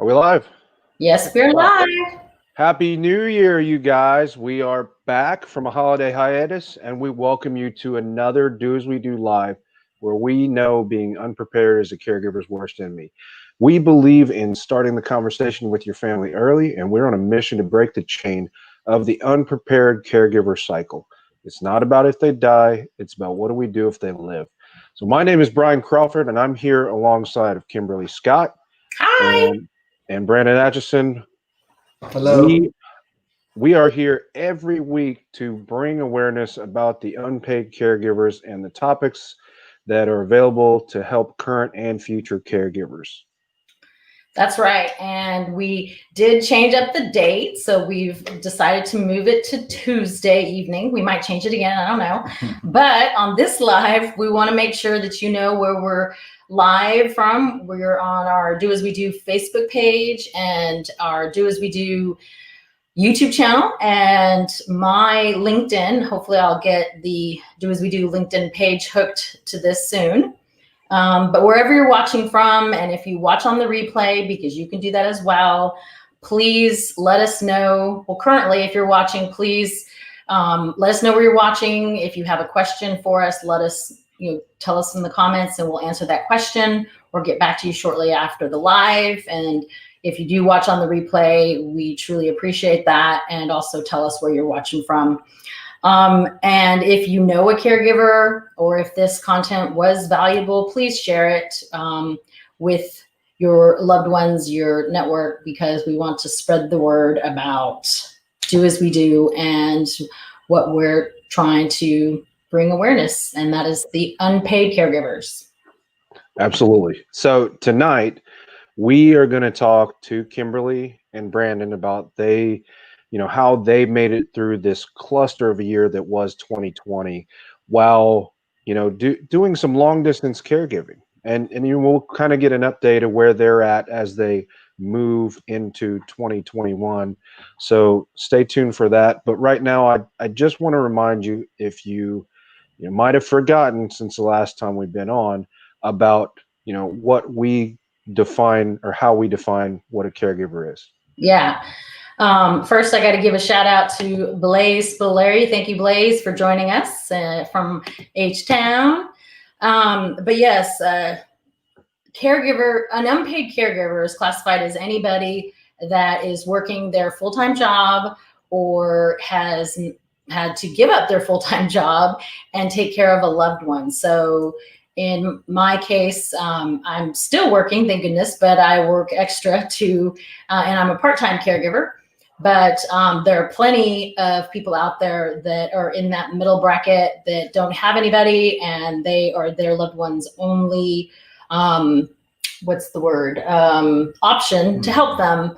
Are we live? Yes, we're live. Happy New Year, you guys. We are back from a holiday hiatus, and we welcome you to another Do As We Do Live, where we know being unprepared is a caregiver's worst enemy. We believe in starting the conversation with your family early, and we're on a mission to break the chain of the unprepared caregiver cycle. It's not about if they die, it's about what do we do if they live. So my name is Brian Crawford, and I'm here alongside of Kimberly Scott. Hi. And Brandon Atchison. Hello. We are here every week to bring awareness about the unpaid caregivers and the topics that are available to help current and future caregivers. That's right. And we did change up the date. So we've decided to move it to Tuesday evening. We might change it again. I don't know. But on this live, we want to make sure that you know where we're live from. We're on our Do As We Do Facebook page and our Do As We Do YouTube channel and my LinkedIn. Hopefully I'll get the Do As We Do LinkedIn page hooked to this soon. But wherever you're watching from, and if you watch on the replay, because you can do that as well, please let us know. Well, currently, if you're watching, please let us know where you're watching. If you have a question for us, let us tell us in the comments and we'll answer that question or get back to you shortly after the live. And if you do watch on the replay, we truly appreciate that. And also tell us where you're watching from. And if you know a caregiver or if this content was valuable, please share it with your loved ones, your network, because we want to spread the word about Do As We Do and what we're trying to bring awareness, and that is the unpaid caregivers. Absolutely. So tonight we are going to talk to Kimberly and Brandon about how they made it through this cluster of a year that was 2020 while doing some long distance caregiving, and we'll kind of get an update of where they're at as they move into 2021. So stay tuned for that. But right now I just want to remind you, if you might have forgotten since the last time we've been on, about what we define or how we define what a caregiver is. Yeah. First, I got to give a shout out to Blaze Spilleri. Thank you, Blaze, for joining us from H-Town. But yes, caregiver, an unpaid caregiver is classified as anybody that is working their full-time job or has had to give up their full-time job and take care of a loved one. So in my case, I'm still working, thank goodness, but I work extra too, and I'm a part-time caregiver. But there are plenty of people out there that are in that middle bracket that don't have anybody, and they are their loved one's only, option to help them.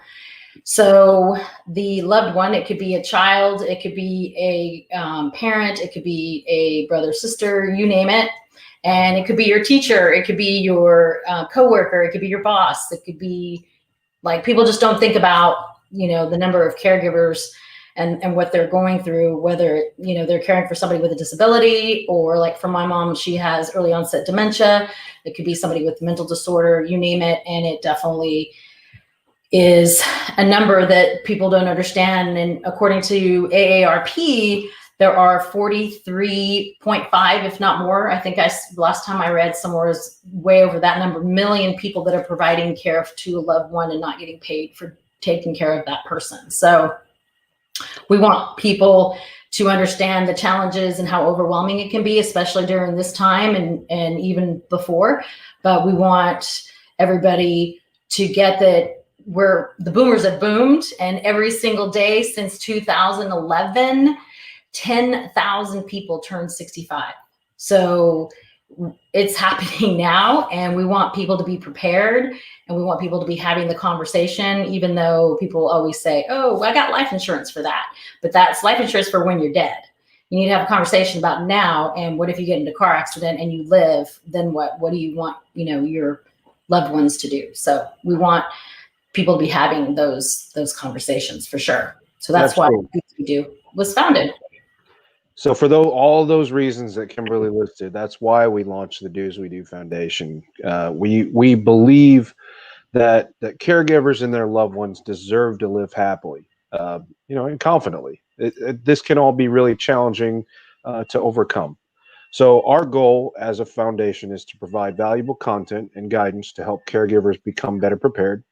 So the loved one, it could be a child, it could be a parent, it could be a brother, sister, you name it. And it could be your teacher, it could be your coworker, it could be your boss, it could be like, people just don't think about, the number of caregivers and what they're going through, whether, they're caring for somebody with a disability, or like for my mom, she has early onset dementia. It could be somebody with mental disorder, you name it. And it definitely is a number that people don't understand. And according to AARP, there are 43.5, if not more. I think last time I read somewhere is way over that number, million people that are providing care to a loved one and not getting paid for taking care of that person. So we want people to understand the challenges and how overwhelming it can be, especially during this time and even before. But we want everybody to get that the boomers have boomed, and every single day since 2011, 10,000 people turned 65. So it's happening now, and we want people to be prepared, and we want people to be having the conversation, even though people always say, oh, I got life insurance for that. But that's life insurance for when you're dead. You need to have a conversation about now, and what if you get into a car accident and you live, then what? What do you want, your loved ones to do? So we want people to be having those conversations for sure. So that's why we do was founded. So for all those reasons that Kimberly listed, that's why we launched the Do As We Do Foundation. We believe that caregivers and their loved ones deserve to live happily, and confidently. This can all be really challenging to overcome. So our goal as a foundation is to provide valuable content and guidance to help caregivers become better prepared.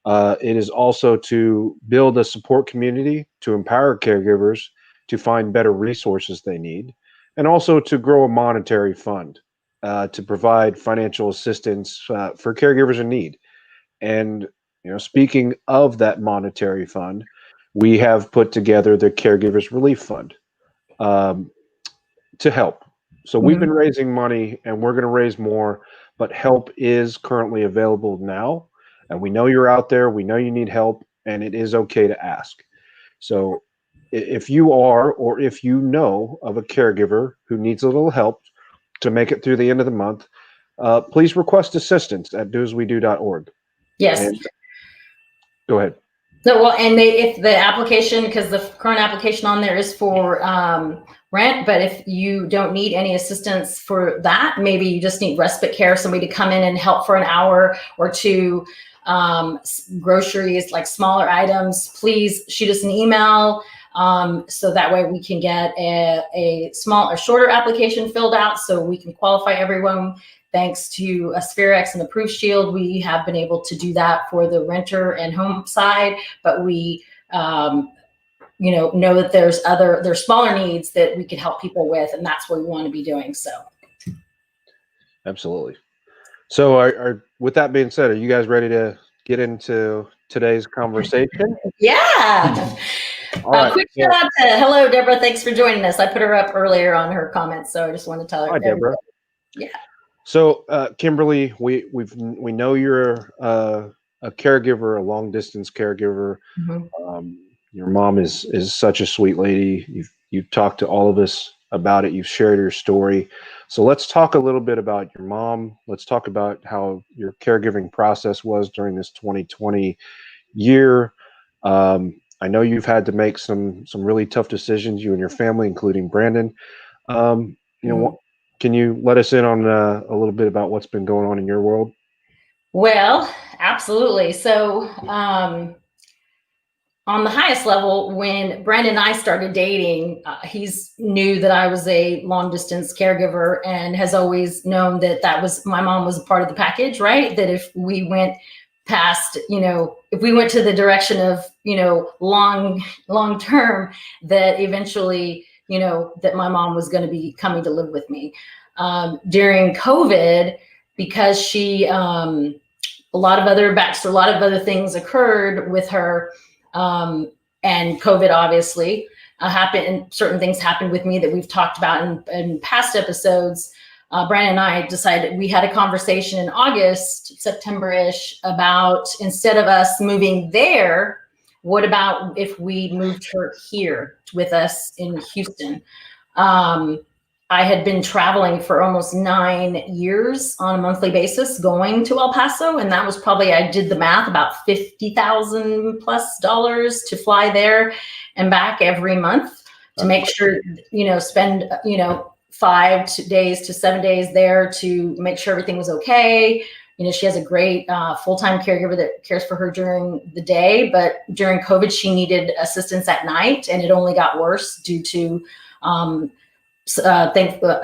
It is also to build a support community to empower caregivers to find better resources they need, and also to grow a monetary fund to provide financial assistance for caregivers in need. And speaking of that monetary fund, we have put together the Caregivers Relief Fund um, to help. So we've been raising money, and we're going to raise more, but help is currently available now. And we know you're out there. We know you need help, and it is okay to ask. So if you are, or if you know of a caregiver who needs a little help to make it through the end of the month, please request assistance at doaswedo.org. Yes. And go ahead. No, well, and if the application, because the current application on there is for rent, but if you don't need any assistance for that, maybe you just need respite care, somebody to come in and help for an hour or two, groceries, like smaller items, please shoot us an email. So that way we can get a shorter application filled out so we can qualify everyone. Thanks to a Spherex and the Proof Shield, we have been able to do that for the renter and home side, but we know that there's smaller needs that we could help people with, and that's what we want to be doing. So absolutely. So with that being said, are you guys ready to get into today's conversation? Yeah. All right. Quick shout out to hello, Deborah. Thanks for joining us. I put her up earlier on her comments, so I just want to tell her. Hi, Deborah. Yeah. So, Kimberly, we know you're a caregiver, a long distance caregiver. Your mom is such a sweet lady. You've talked to all of us about it. You've shared your story. So let's talk a little bit about your mom. Let's talk about how your caregiving process was during this 2020 year. I know you've had to make some really tough decisions, you and your family, including Brandon. Can you let us in on a little bit about what's been going on in your world? Well, absolutely. So on the highest level, when Brandon and I started dating, he's knew that I was a long distance caregiver and has always known that my mom was a part of the package, right? That if we went past, if we went to the direction of, long term, that eventually, that my mom was going to be coming to live with me. During COVID, because she, a lot of other things occurred with her, and COVID obviously happened, and certain things happened with me that we've talked about in past episodes. Brandon and I decided, we had a conversation in August, September-ish, about instead of us moving there, what about if we moved her here with us in Houston? I had been traveling for almost 9 years on a monthly basis going to El Paso. And that was probably, I did the math, about $50,000 plus to fly there and back every month to make sure, spend, 5 days to 7 days there to make sure everything was okay. She has a great full-time caregiver that cares for her during the day, but during COVID, she needed assistance at night, and it only got worse due to a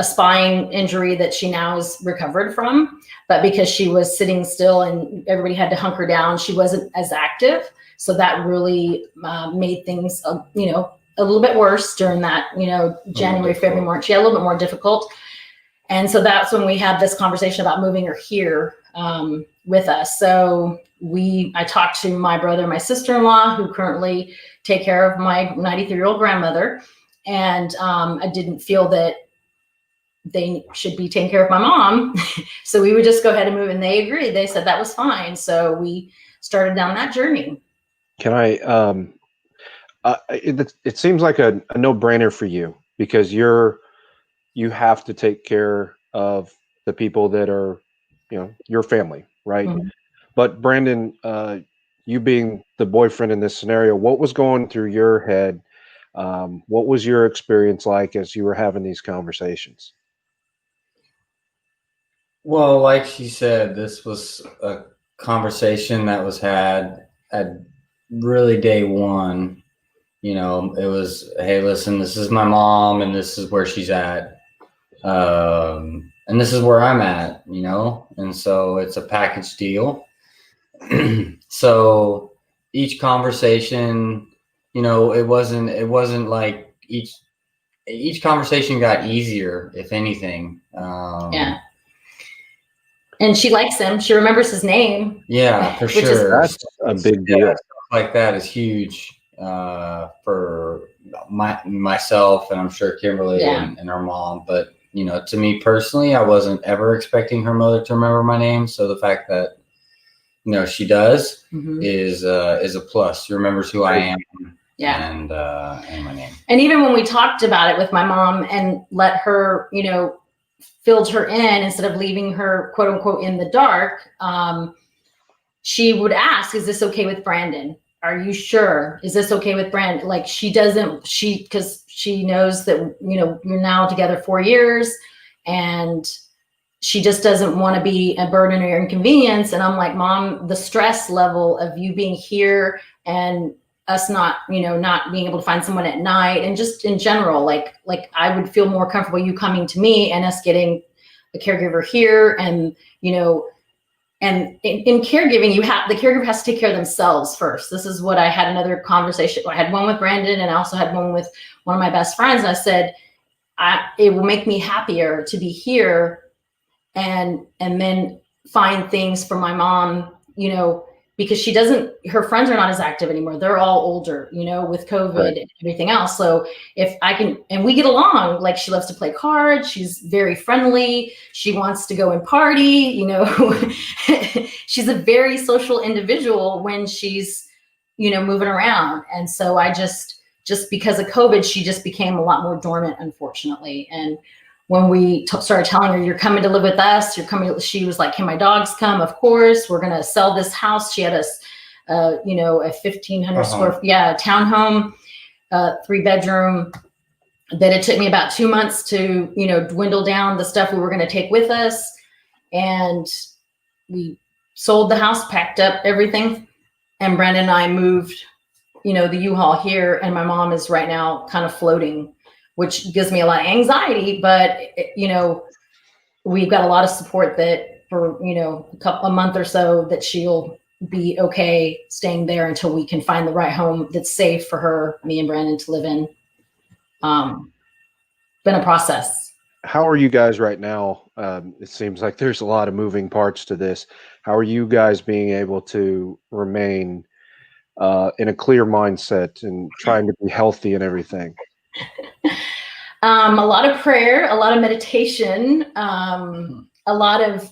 spine injury that she now is recovered from. But because she was sitting still and everybody had to hunker down, she wasn't as active. So that really made things, a little bit worse during that, January, February, March. Yeah, a little bit more difficult. And so that's when we had this conversation about moving her here with us. So I talked to my brother and my sister-in-law, who currently take care of my 93-year-old grandmother. And I didn't feel that they should be taking care of my mom. So we would just go ahead and move, and they agreed. They said that was fine. So we started down that journey. Can I, it seems like a no-brainer for you, because you have to take care of the people that are, your family, right? Mm-hmm. But Brandon, you being the boyfriend in this scenario, what was going through your head? What was your experience like as you were having these conversations? Well, like she said, this was a conversation that was had at really day one. You know, it was, hey, listen, this is my mom and this is where she's at. And this is where I'm at, you know? And so it's a package deal. So each conversation, you know, it wasn't like each conversation got easier, if anything. Yeah. And she likes him. She remembers his name. Yeah, for sure. That's a big deal. Stuff like that is huge for myself, and I'm sure Kimberly and her mom. But you know, to me personally, I wasn't ever expecting her mother to remember my name. So the fact that she does is a plus. She remembers who I am. Yeah. And my name. And even when we talked about it with my mom and let her, filled her in instead of leaving her quote unquote in the dark, she would ask, is this okay with Brandon? Are you sure? Is this okay with Brandon? Like because she knows that, you're now together 4 years and she just doesn't want to be a burden or inconvenience. And I'm like, Mom, the stress level of you being here and us not being able to find someone at night and just in general, like I would feel more comfortable you coming to me and us getting a caregiver here. And, and in caregiving, the caregiver has to take care of themselves first. This is what I had another conversation. I had one with Brandon and I also had one with one of my best friends. And I said, it will make me happier to be here and then find things for my mom, because her friends are not as active anymore. They're all older, with COVID and everything else. So if I can, and we get along, like she loves to play cards. She's very friendly. She wants to go and party, she's a very social individual when she's, moving around. And so I just because of COVID, she just became a lot more dormant, unfortunately. And when we started telling her, you're coming to live with us, she was like, can my dogs come? Of course, we're going to sell this house. She had a 1,500 square feet, townhome, 3-bedroom, that it took me about 2 months to, dwindle down the stuff we were going to take with us. And we sold the house, packed up everything. And Brandon and I moved, the U-Haul here. And my mom is right now kind of floating, which gives me a lot of anxiety, but we've got a lot of support that for, a month or so that she'll be okay staying there until we can find the right home that's safe for her, me and Brandon to live in. Been a process. How are you guys right now? It seems like there's a lot of moving parts to this. How are you guys being able to remain in a clear mindset and trying to be healthy and everything? A lot of prayer, a lot of meditation, a lot of,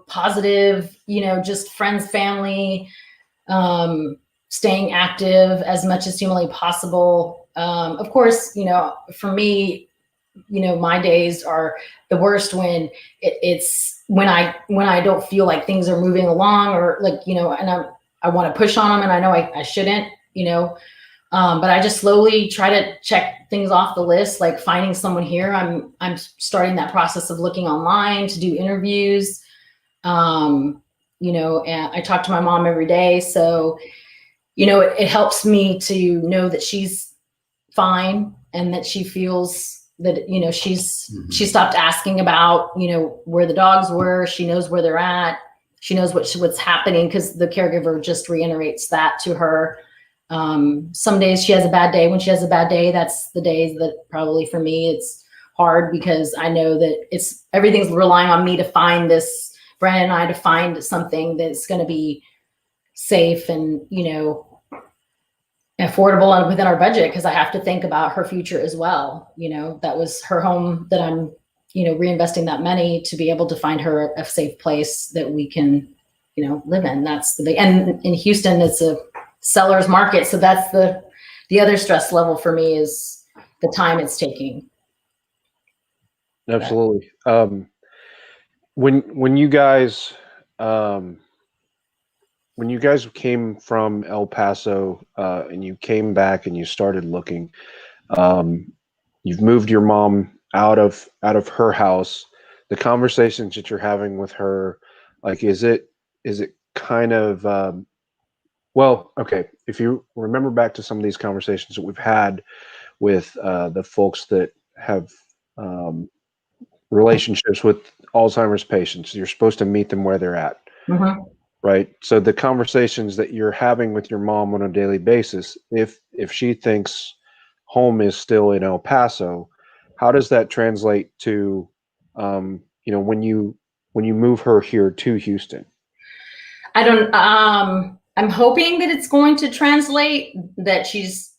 positive, just friends, family, staying active as much as humanly possible. Of course, for me, my days are the worst when it's when I don't feel like things are moving along or like, and I want to push on them and I know I shouldn't, but I just slowly try to check things off the list, like finding someone here. I'm starting that process of looking online to do interviews. And I talk to my mom every day. So, it helps me to know that she's fine and that she feels that, she stopped asking about, where the dogs were. She knows where they're at. She knows what's happening because the caregiver just reiterates that to her. Some days she has a bad day. When she has a bad day, that's the days that probably for me, it's hard because I know that everything's relying on me to find this, Brandon and I to find something that's going to be safe and, affordable and within our budget. Cause I have to think about her future as well. That was her home that I'm, reinvesting that money to be able to find her a safe place that we can, live in. That's the big, and in Houston, it's a seller's market. So that's the other stress level for me is the time it's taking. Absolutely. When you guys came from El Paso and you came back and you started looking, you've moved your mom out of her house. The conversations that you're having with her, like, is it kind of, well, okay, if you remember back to some of these conversations that we've had with the folks that have relationships with Alzheimer's patients, you're supposed to meet them where they're at, right? So the conversations that you're having with your mom on a daily basis, if she thinks home is still in El Paso, how does that translate to, when you move her here to Houston? I don't. I'm hoping that it's going to translate, that she's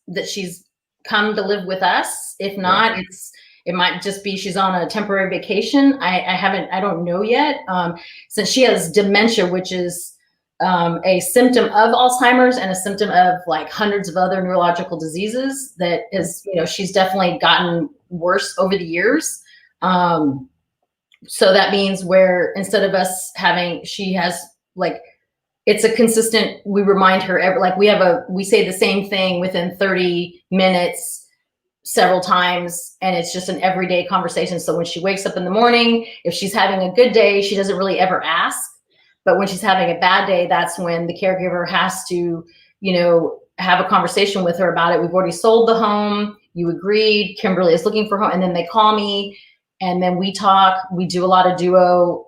come to live with us. If not, it might just be she's on a temporary vacation. I don't know yet. Since she has dementia, which is a symptom of Alzheimer's and a symptom of like hundreds of other neurological diseases, that is, she's definitely gotten worse over the years. So that means where instead of us having, she has like, it's a consistent, we remind her we say the same thing within 30 minutes several times, and it's just an everyday conversation. So when she wakes up in the morning, if she's having a good day, she doesn't really ever ask. But when she's having a bad day, that's when the caregiver has to, have a conversation with her about it. We've already sold the home. You agreed. Kimberly is looking for home. And then they call me, and then we talk. We do a lot of duo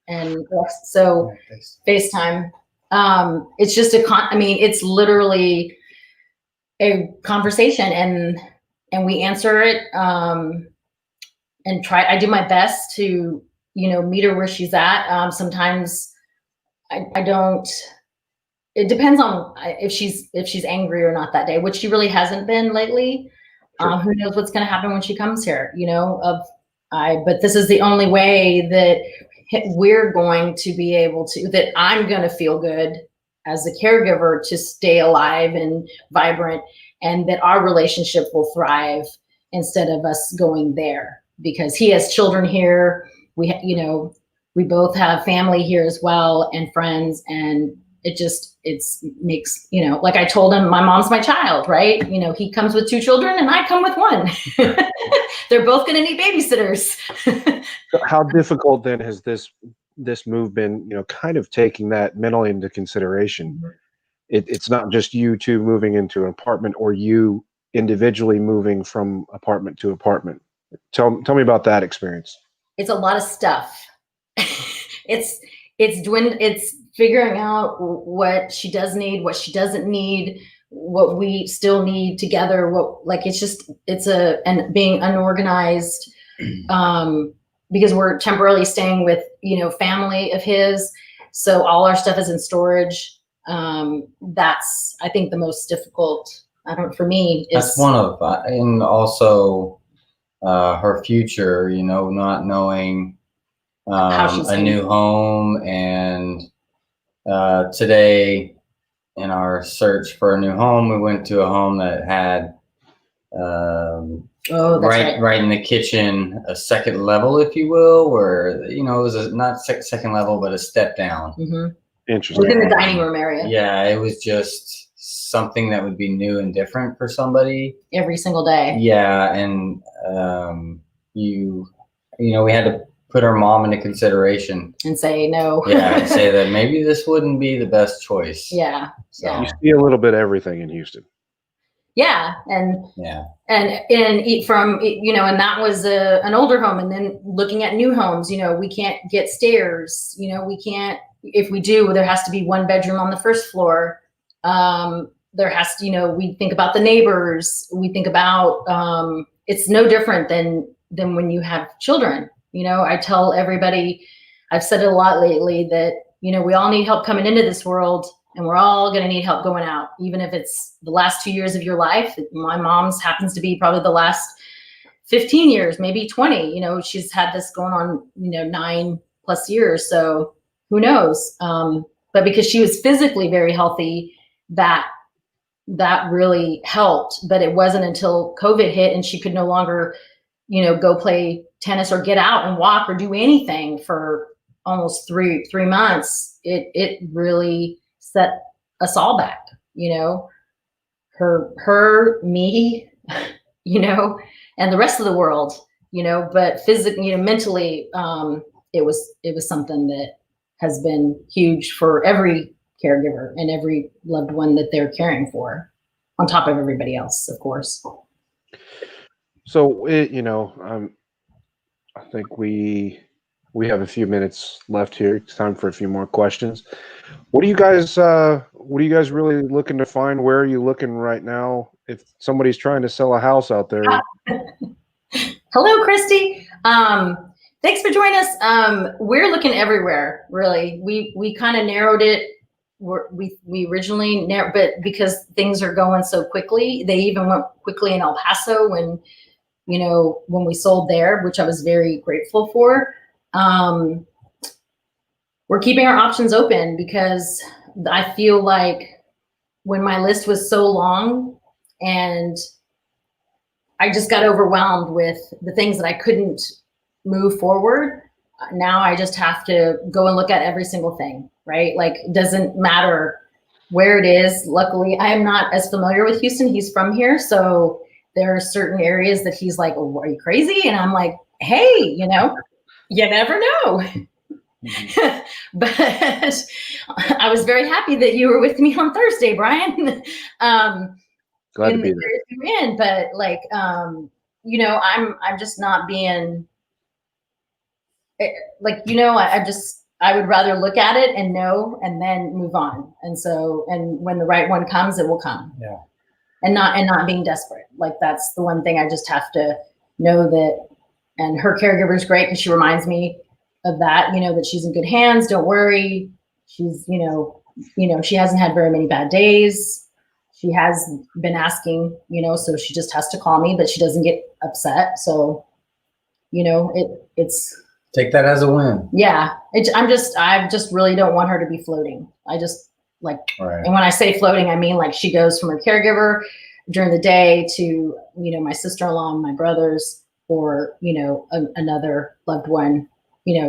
and so FaceTime. It's just it's literally a conversation, and we answer it, and I do my best to, meet her where she's at. Sometimes I don't, it depends on if she's angry or not that day, which she really hasn't been lately. Sure. Who knows what's going to happen when she comes here, but this is the only way that we're going to be able to, that I'm going to feel good as a caregiver to stay alive and vibrant, and that our relationship will thrive instead of us going there, because he has children here. We both have family here as well, and friends, and it makes, like I told him, my mom's my child, right? He comes with 2 children and I come with 1. They're both going to need babysitters. So how difficult then has this move been, kind of taking that mentally into consideration? It's not just you two moving into an apartment, or you individually moving from apartment to apartment. Tell me about that experience. It's a lot of stuff. It's figuring out what she does need, what she doesn't need, what we still need together. And being unorganized, because we're temporarily staying with, family of his. So all our stuff is in storage. That's, I think, the most difficult, for me. That's one of, and also her future, not knowing a new home. And today, in our search for a new home, we went to a home that had right in the kitchen, a second level, if you will, where it was not second level, but a step down. Mm-hmm. Interesting. Within the dining room area. Yeah, it was just something that would be new and different for somebody every single day. Yeah, and we had to put our mom into consideration and say no. Yeah, and say that maybe this wouldn't be the best choice. Yeah. So. Yeah. You see a little bit of everything in Houston. Yeah, and that was an older home, and then looking at new homes, we can't get stairs, we can't. If we do, there has to be 1 bedroom on the first floor. There has to, we think about the neighbors. We think about it's no different than when you have children. I tell everybody, I've said it a lot lately, that we all need help coming into this world. And we're all going to need help going out, even if it's the last 2 years of your life. My mom's happens to be probably the last 15 years, maybe 20. She's had this going on, 9+ years. So who knows? But because she was physically very healthy, that really helped. But it wasn't until COVID hit and she could no longer, go play tennis or get out and walk or do anything for almost three months. It really set us all back, her, me, and the rest of the world, but physically, mentally, it was something that has been huge for every caregiver and every loved one that they're caring for, on top of everybody else, of course. So I think we have a few minutes left here. It's time for a few more questions. What are you guys really looking to find? Where are you looking right now? If somebody's trying to sell a house out there. Hello, Christy. Thanks for joining us. We're looking everywhere, really. We kind of narrowed it. We originally narrowed, but because things are going so quickly, they even went quickly in El Paso when we sold there, which I was very grateful for. We're keeping our options open because I feel like when my list was so long and I just got overwhelmed with the things that I couldn't move forward, now I just have to go and look at every single thing, right? Like, it doesn't matter where it is. Luckily, I am not as familiar with Houston. He's from here. So there are certain areas that he's like, oh, are you crazy? And I'm like, hey, you never know. But I was very happy that you were with me on Thursday, Brian. Glad to be there. But like, I'm just not being like, I would rather look at it and know, and then move on. And when the right one comes, it will come. Yeah. And not being desperate. Like, that's the one thing I just have to know that. And her caregiver is great because she reminds me of that, that she's in good hands. Don't worry. She's, she hasn't had very many bad days. She has been asking, so she just has to call me, but she doesn't get upset. So, it's. Take that as a win. Yeah. I just really don't want her to be floating. I just like, right. And when I say floating, I mean, like, she goes from her caregiver during the day to, my sister-in-law and my brothers, or, another loved one,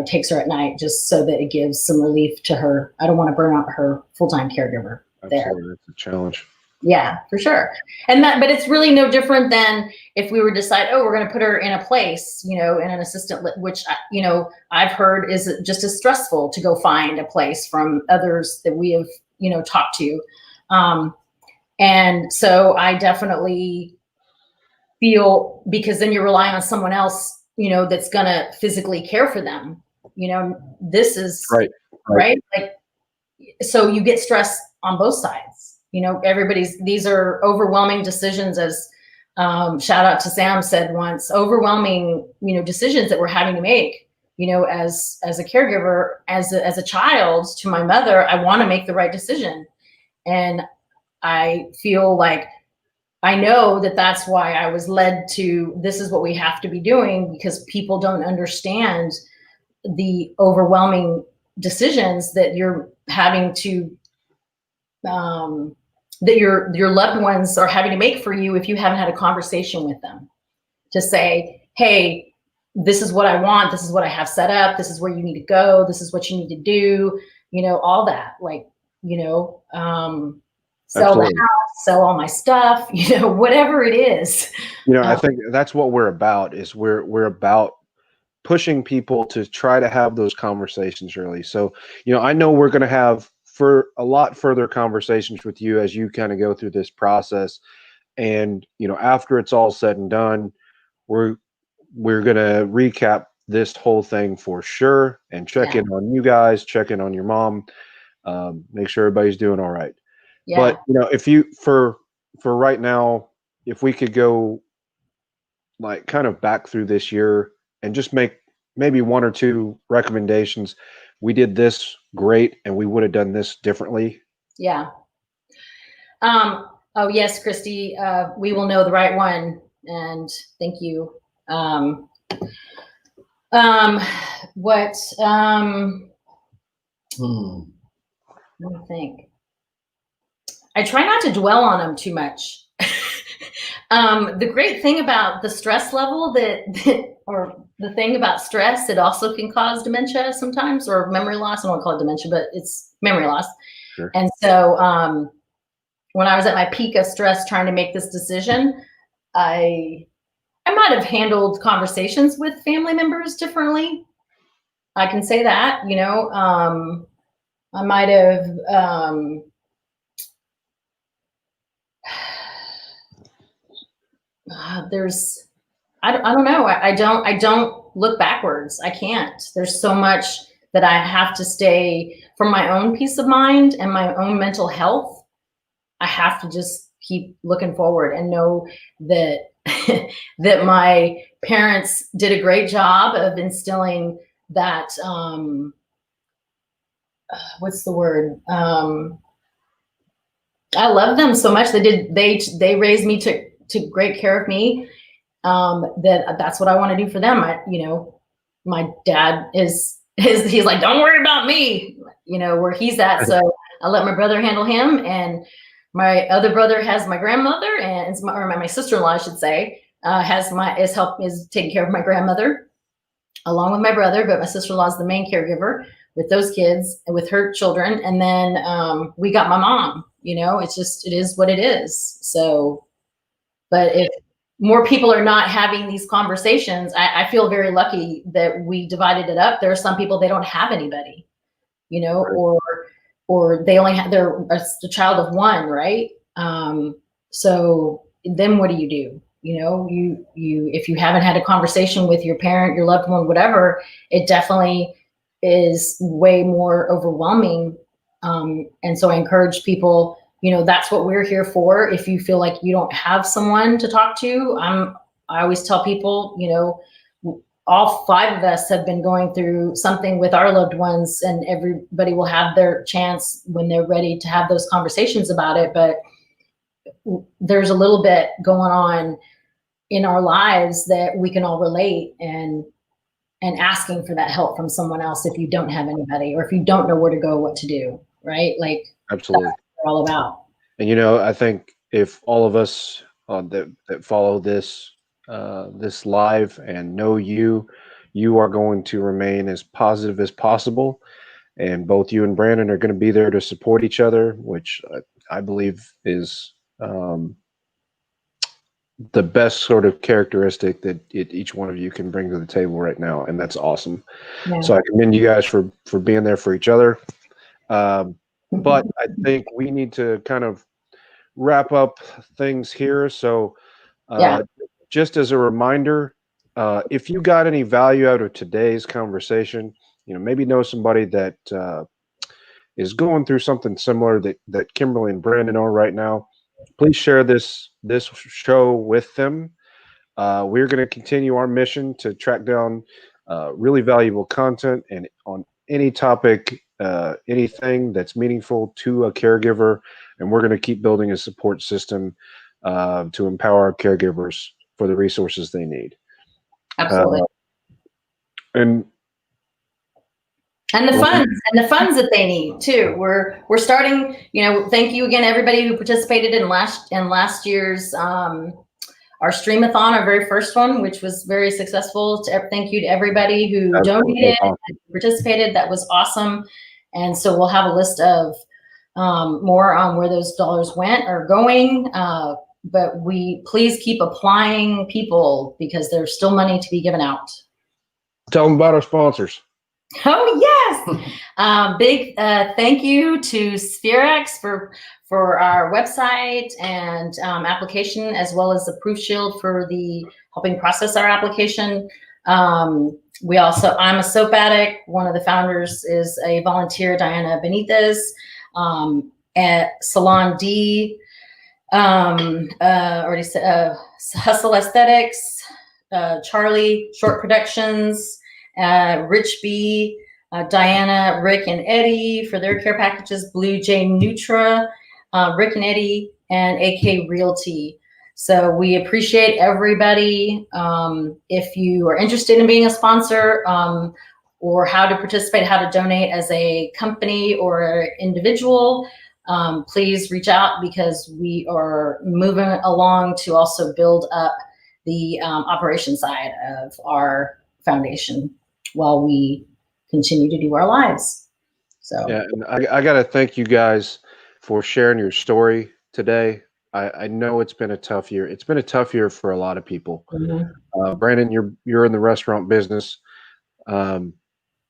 takes her at night, just so that it gives some relief to her. I don't want to burn out her full-time caregiver. Absolutely. There. That's a challenge. Yeah, for sure. But it's really no different than if we were to decide, we're going to put her in a place, in an assistant, which, I've heard is just as stressful to go find a place from others that we have, talked to. And so I definitely feel, because then you're relying on someone else, that's going to physically care for them. This is right. Like, so you get stress on both sides. These are overwhelming decisions, as shout out to Sam said once, overwhelming, decisions that we're having to make, as a caregiver, as a child to my mother. I want to make the right decision. And I feel like I know that that's why I was led to, this is what we have to be doing, because people don't understand the overwhelming decisions that you're having to, that your loved ones are having to make for you if you haven't had a conversation with them to say, hey, this is what I want. This is what I have set up. This is where you need to go. This is what you need to do. All that, like, sell the house, sell all my stuff, whatever it is. I think that's what we're about, is we're about pushing people to try to have those conversations early. So, I know we're going to have for a lot further conversations with you as you kind of go through this process. And, after it's all said and done, we're going to recap this whole thing for sure and check in on you guys, check in on your mom, make sure everybody's doing all right. Yeah. But, if you, for right now, if we could go like kind of back through this year and just make maybe one or two recommendations. We did this great and we would have done this differently. Yeah. Oh yes, Christy, we will know the right one. And thank you. Let me think. I try not to dwell on them too much. The great thing about the stress level or the thing about stress, it also can cause dementia sometimes, or memory loss. I don't want to call it dementia, but it's memory loss. Sure. And so when I was at my peak of stress trying to make this decision, I might have handled conversations with family members differently. I can say that, I might have, I don't know. I don't look backwards. I can't. There's so much that I have to stay for my own peace of mind and my own mental health. I have to just keep looking forward and know that that my parents did a great job of instilling that what's the word? I love them so much. They raised me to great care of me. That's what I want to do for them. My dad he's like, don't worry about me, where he's at. So I let my brother handle him, and my other brother has my grandmother, and my sister-in-law, I should say, is taking care of my grandmother along with my brother, but my sister-in-law is the main caregiver with those kids and with her children. And then we got my mom. It is what it is. So, but if more people are not having these conversations, I feel very lucky that we divided it up. There are some people, they don't have anybody, or they only have, they're a child of one, right? So then what do you do? If you haven't had a conversation with your parent, your loved one, whatever, it definitely is way more overwhelming. And so I encourage people, that's what we're here for. If you feel like you don't have someone to talk to, I always tell people, all 5 of us have been going through something with our loved ones, and everybody will have their chance when they're ready to have those conversations about it. But there's a little bit going on in our lives that we can all relate, and asking for that help from someone else if you don't have anybody, or if you don't know where to go, what to do, right? Like, Absolutely. That's what we're all about. And I think if all of us that follow this this live and know you are going to remain as positive as possible, and both you and Brandon are going to be there to support each other, which I believe is the best sort of characteristic that each one of you can bring to the table right now, and that's awesome. Yeah. So I commend you guys for being there for each other. But I think we need to kind of wrap up things here. So just as a reminder, if you got any value out of today's conversation, maybe know somebody that is going through something similar that Kimberly and Brandon are right now, please share this show with them. We're going to continue our mission to track down really valuable content and on any topic, anything that's meaningful to a caregiver, and we're going to keep building a support system to empower our caregivers for the resources they need. Absolutely. And the funds that they need too. We're starting, thank you again, everybody who participated in last year's our Streamathon, our very first one, which was very successful. Thank you to everybody who donated and participated. That was awesome. And so we'll have a list of more on where those dollars are going. But please keep applying, people, because there's still money to be given out. Tell them about our sponsors. Oh, yes. Big thank you to Spherex for our website and application, as well as the Proof Shield for the helping process our application. I'm a soap addict. One of the founders is a volunteer, Diana Benitez, at Salon D. Already said, Hustle Aesthetics, Charlie Short Productions, Rich B, Diana, Rick, and Eddie for their care packages, Blue Jay Nutra, Rick and Eddie, and AK Realty. So we appreciate everybody. If you are interested in being a sponsor, or how to participate, how to donate as a company or individual, please reach out, because we are moving along to also build up the operation side of our foundation while we continue to do our lives. So yeah, and I got to thank you guys for sharing your story today. I know it's been a tough year. It's been a tough year for a lot of people. Mm-hmm. Brandon, you're in the restaurant business.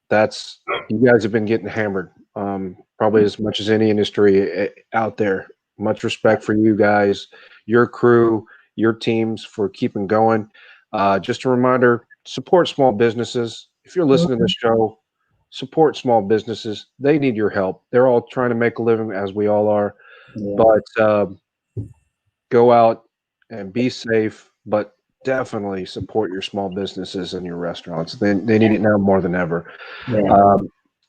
that's, you guys have been getting hammered, probably as much as any industry out there. Much respect for you guys, your crew, your teams for keeping going. Just a reminder, support small businesses. If you're listening to this show, support small businesses. They need your help. They're all trying to make a living, as we all are. Yeah. But go out and be safe, but definitely support your small businesses and your restaurants. They need it now more than ever. Yeah.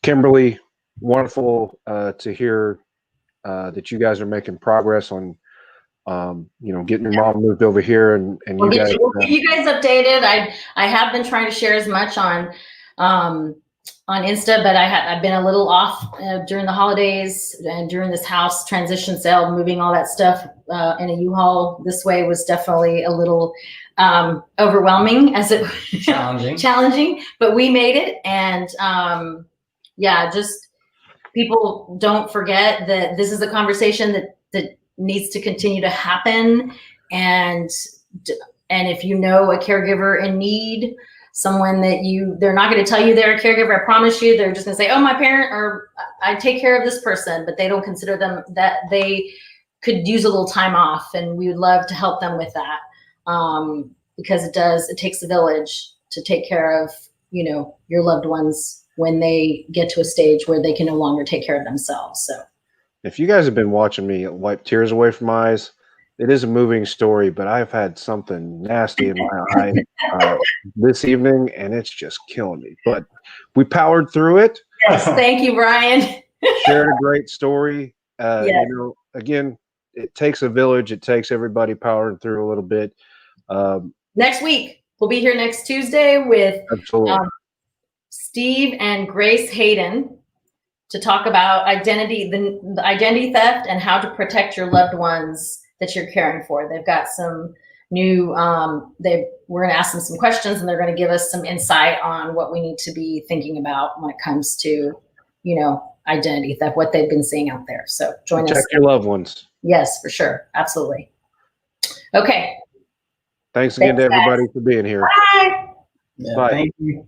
Kimberly, wonderful to hear that you guys are making progress on getting your mom moved over here, and we'll get you guys updated. I have been trying to share as much on Insta, but I've been a little off during the holidays and during this house transition sale, moving all that stuff in a U-Haul this way was definitely a little overwhelming, as it challenging, but we made it. And just people don't forget that this is a conversation that needs to continue to happen. And if you know a caregiver in need, someone that they're not going to tell you they're a caregiver, I promise you, they're just going to say, oh, my parent, or I take care of this person, but they don't consider them that they could use a little time off. And we would love to help them with that. Because it takes a village to take care of, your loved ones when they get to a stage where they can no longer take care of themselves. So if you guys have been watching me wipe tears away from my eyes, it is a moving story, but I've had something nasty in my eye this evening, and it's just killing me. But we powered through it. Yes, thank you, Brian. Shared a great story. Yes. Again, it takes a village. It takes everybody powering through a little bit. Next week, we'll be here next Tuesday with Steve and Grace Hayden to talk about identity, the identity theft, and how to protect your loved ones that you're caring for. They've got some new, we're going to ask them some questions, and they're going to give us some insight on what we need to be thinking about when it comes to, identity theft, what they've been seeing out there. So join us. Protect your loved ones. Yes, for sure. Absolutely. Okay. Thanks again to everybody for being here. Bye. Yeah, Bye. Thank you.